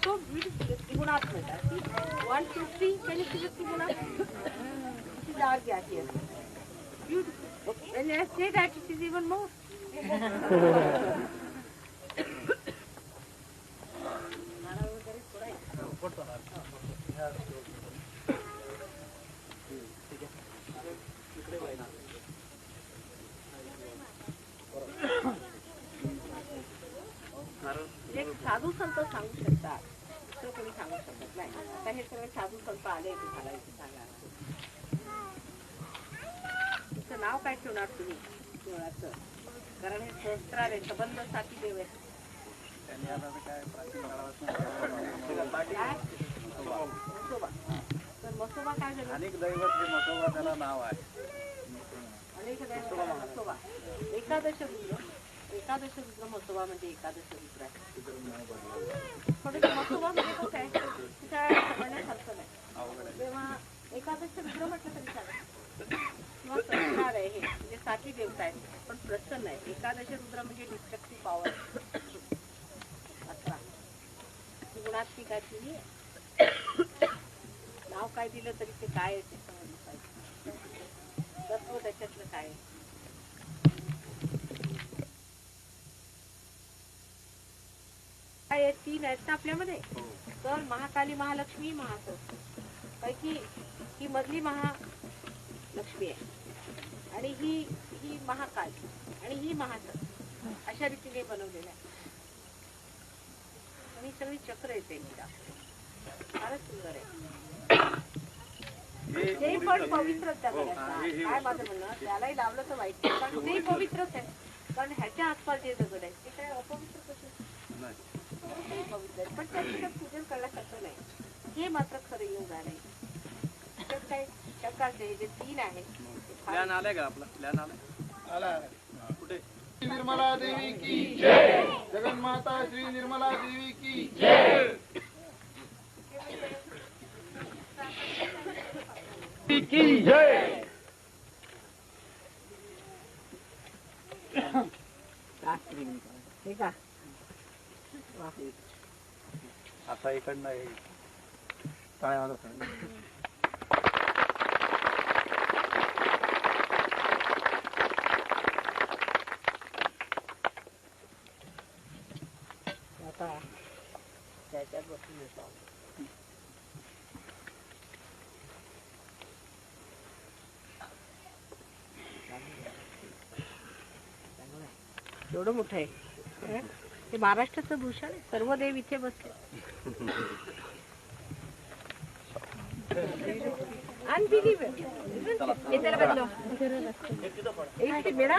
so beautiful. Tribunatmaka. See, 1, 2, 3. Can you see the Tribunatmaka? This is our here. Beautiful. When I say that, it is even more. एक साधू संत सांगू शकतात, दुसरं कोणी सांगू शकत नाही. आता हे सगळे साधू संत आले तुम्हाला इथे सांगा. तुमचं नाव काय ठेवणार तुम्ही देवळाचं? कारण हे सहस्त्रार आहे, सबंध साथी देव आहे. मसोबा. तर मसोबा काय झालं? अनेक दैवत हे मसोबा त्याला नाव आहे. अनेक दैवत मसोबा. एकादश रुद्र. एकादश रुद्र मसोबा म्हणजे एकादश रुद्र आहे. पण मसोबा म्हणजे कसं आहे, काय म्हणण्यासारखं नाही. तेव्हा एकादश रुद्र म्हटलं तरी चालेल. किंवा सहस्रार आहे हे म्हणजे साथी देवता आहेत, पण प्रसन्न आहे. एकादश रुद्र म्हणजे डिस्ट्रक्टिव्ह पॉवर. 11 गुणात्मिकाची नाव काय दिलं तरी ते काय आहे ते समजलं पाहिजे. तत्व त्याच्यातलं काय आहे. काय 3 आहेत ना आपल्यामध्ये. तर महाकाली, महालक्ष्मी, महासरस्वती पैकी ही मधली महालक्ष्मी आहे आणि ही महाकाल आणि ही महासरस्वती अशा रीतीने बनवलेल्या आहे. आणि सगळी चक्र येते फारच सुंदर आहे. ते पण पवित्र काय माझं म्हणणं, त्यालाही लावलं तर वाईट, कारण ते पवित्रच आहे. कारण ह्याच्या आसपास जे दगड आहे ते काय अपवित्र कसे पवित्र आहे, पण त्याचं पूजन करण्यासारखं नाही. हे मात्र खरं योग आहे. त्याच्यात काय शंकाचे जे 3 आहेत. प्लॅन आलाय का आपला? प्लॅन आलाय कुठे? निर्मला देवी की जय. जगन्माता श्री निर्मला देवी की जय. की जय. ठीक आहे. आता इकडनं टाळ्या वाजत आता त्याच्यात बसून येतो. एवढं मोठं आहे हे महाराष्ट्राचं भूषण आहे. सर्व देव इथे बसले. मेरा